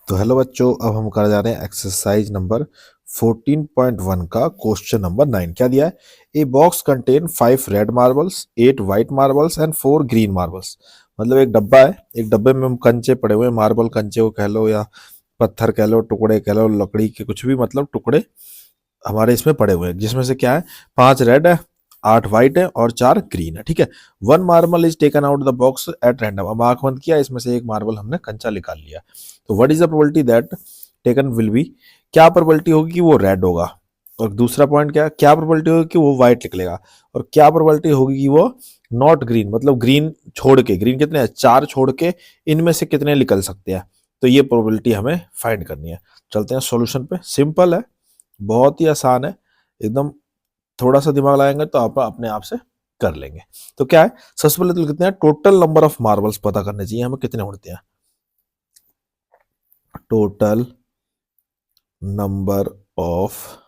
तो हेलो बच्चों, अब हम कर जा रहे हैं एक्सरसाइज नंबर 14.1 का क्वेश्चन नंबर 9। क्या दिया है? A box contain 5 red marbles, 8 white marbles and 4 green marbles. मतलब एक डब्बा है, एक डब्बे में हम कंचे पड़े हुए हैं, मार्बल कंचे को कह लो या पत्थर कह लो, टुकड़े कह लो, लकड़ी के कुछ भी मतलब टुकड़े हमारे इसमें पड़े हुए हैं, जिसमें से क्या है 5 रेड है, 8 वाइट है और 4 ग्रीन है। ठीक है। 1 marble is taken out the box at random. अब आंख बंद किया, इसमें से एक मार्बल हमने कंचा निकाल लिया। तो what is the probability that taken will be? क्या प्रोबेबिलिटी होगी कि वो रेड होगा, और दूसरा पॉइंट क्या प्रोबेबिलिटी होगी कि वो व्हाइट निकलेगा, और क्या प्रोबेबिलिटी होगी कि वो नॉट ग्रीन, मतलब ग्रीन छोड़ के, ग्रीन कितने हैं 4 छोड़ के, इनमें से कितने निकल सकते हैं। तो ये प्रोबेबिलिटी हमें फाइंड करनी है। चलते हैं सॉल्यूशन पे। सिंपल है, बहुत ही आसान है एकदम। थोड़ा सा दिमाग लगाएंगे तो आप अपने आप से कर लेंगे। तो क्या है, सबसे पहले तो कितने हैं, टोटल नंबर ऑफ मार्बल्स पता करने चाहिए हमें, कितने उड़ते हैं। टोटल नंबर ऑफ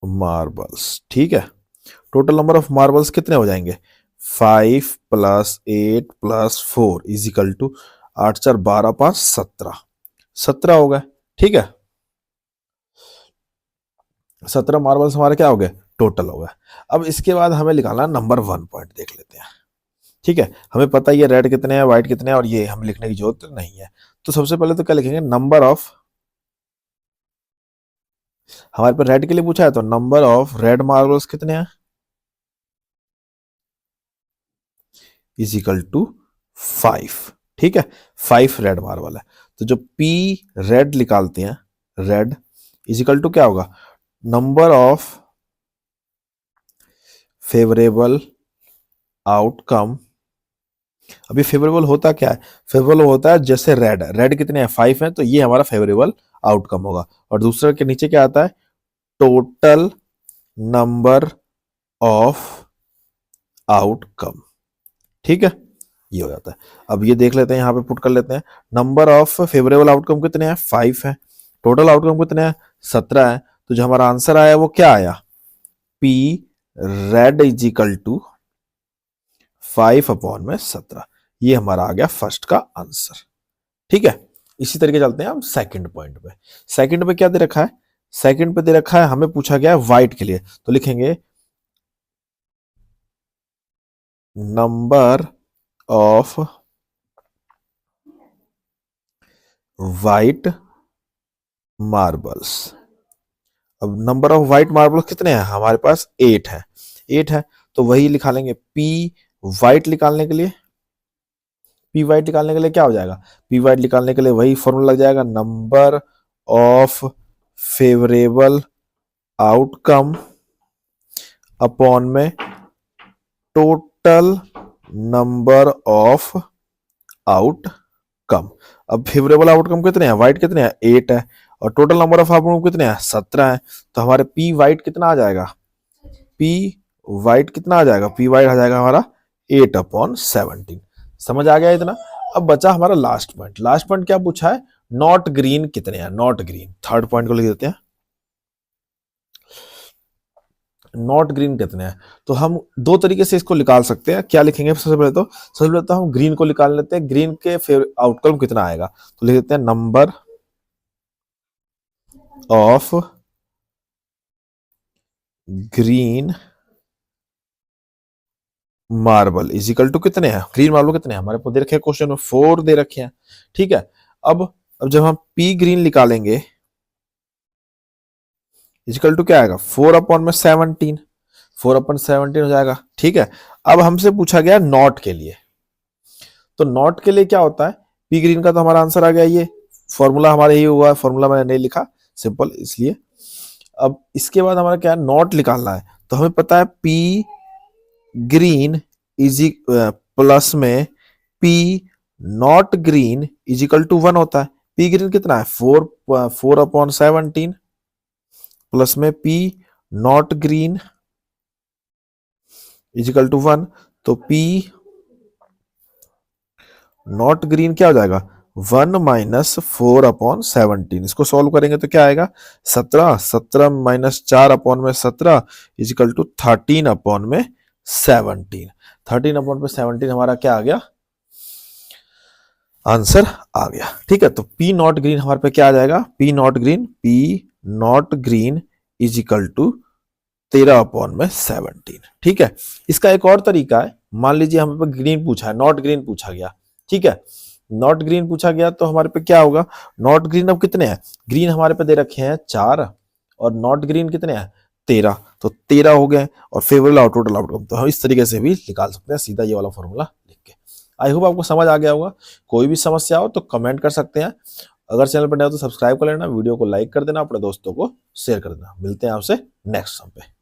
मार्बल्स, ठीक है। टोटल नंबर ऑफ मार्बल्स कितने हो जाएंगे? 5 plus 8 plus 4 is equal to 8 4 12 5 17। 17 हो गए, ठीक है। 17 मार्बल्स हमारे क्या हो गए, टोटल हो गए। अब इसके बाद हमें निकालना नंबर 1 पॉइंट, देख लेते हैं। ठीक है, हमें पता ही है रेड कितने हैं, व्हाइट कितने हैं, और ये हमें लिखने की जरूरत नहीं है। तो सबसे पहले तो क्या लिखेंगे, नंबर ऑफ, हमारे पास रेड के लिए पूछा है तो नंबर ऑफ रेड मार्बल्स कितने हैं इज इक्वल टू 5। ठीक है, 5 रेड मार्बल है। तो जो पी रेड निकालते हैं, रेड इज इक्वल टू क्या होगा, नंबर ऑफ फेवरेबल आउटकम। अभी फेवरेबल होता क्या है, फेवरेबल होता है जैसे रेड, रेड कितने हैं 5 हैं, तो ये हमारा फेवरेबल आउटकम होगा। और दूसरे के नीचे क्या आता है, टोटल नंबर ऑफ आउटकम। ठीक है, ये हो जाता है। अब ये देख लेते हैं, यहाँ पे पुट कर लेते हैं, नंबर ऑफ फेवरेबल आउटकम कितने हैं 5 है, टोटल आउटकम कितने हैं 17 है। तो जो हमारा आंसर आया वो क्या आया, P red is equal to 5/17। ये हमारा आ गया फर्स्ट का आंसर। ठीक है, इसी तरीके चलते हैं हम सेकंड पॉइंट पे। सेकंड पे क्या दे रखा है, सेकंड पे दे रखा है, हमें पूछा गया है व्हाइट के लिए, तो लिखेंगे नंबर ऑफ व्हाइट मार्बल्स। अब नंबर ऑफ व्हाइट मार्बल्स कितने हैं, हमारे पास 8 है, 8 है। तो वही लिखा लेंगे, पी व्हाइट निकालने के लिए, पी वाइट निकालने के लिए क्या हो जाएगा, पी वाइट निकालने के लिए वही फॉर्मूला लग जाएगा, number of favourable outcome upon में टोटल नंबर ऑफ आउटकम। अब फेवरेबल आउटकम कितने हैं, व्हाइट कितने हैं 8 है, और टोटल नंबर ऑफ आउटकम कितने हैं 17 है। तो हमारे पी वाइट कितना आ जाएगा, पी वाइट कितना आ जाएगा, पी वाइट आ जाएगा हमारा 8/17। समझ आ गया इतना। अब बचा हमारा लास्ट पॉइंट। लास्ट पॉइंट क्या पूछा है, नॉट ग्रीन कितने हैं, नॉट ग्रीन। थर्ड पॉइंट को लिख देते हैं, नॉट ग्रीन कितने हैं। तो हम दो तरीके से इसको निकाल सकते हैं। क्या लिखेंगे, सबसे पहले तो हम ग्रीन को निकाल लेते हैं, ग्रीन के आउटकम कितना आएगा, तो लिख देते हैं number of green marble is equal to कितने हैं, ग्रीन मार्बल कितने हैं, हमारे को दे रखे हैं क्वेश्चन में 4 दे रखे हैं। ठीक है, अब जब हम पी ग्रीन निकालेंगे इजिकल टू क्या आएगा, 4/17, 4/17 हो जाएगा। ठीक है, अब हमसे पूछा गया नॉट के लिए, तो नॉट के लिए क्या होता है, पी ग्रीन का तो हमारा आंसर आ गया, ये फॉर्मूला हमारा ही हुआ, फॉर्मूला मैंने नहीं लिखा सिंपल इसलिए। अब इसके बाद हमारा क्या है, नॉट निकालना है। तो हमें पता है पी ग्रीन इज प्लस में P not green is equal to 1 होता है। पी ग्रीन कितना है 4/17 प्लस में P not green is equal to 1। तो पी नॉट ग्रीन क्या हो जाएगा, 1 माइनस 4/17। इसको सॉल्व करेंगे तो क्या आएगा, 17, 17 माइनस 4/17 इजिकल टू 13/17। 13/17 हमारा क्या आ गया आंसर आ गया। ठीक है, तो पी नॉट ग्रीन हमारे पे क्या आ जाएगा, P not green is equal to 13/17। ठीक है, इसका एक और तरीका है, मान लीजिए हमें पे ग्रीन पूछा है, नॉट ग्रीन पूछा गया। ठीक है, नॉट ग्रीन पूछा गया तो हमारे पे क्या होगा, नॉट ग्रीन अब कितने हैं, ग्रीन हमारे पे दे रखे हैं 4 और नॉट ग्रीन कितने हैं 13, तो 13 हो गए और फेवरेबल आउटपुट आउटकम, तो हम इस तरीके से भी निकाल सकते हैं सीधा ये वाला फॉर्मूला लिख के। आई होप आपको समझ आ गया होगा। कोई भी समस्या हो तो कमेंट कर सकते हैं। अगर चैनल पर नए हो तो सब्सक्राइब कर लेना, वीडियो को लाइक कर देना, अपने दोस्तों को शेयर कर देना। मिलते हैं आपसे नेक्स्ट सम पे।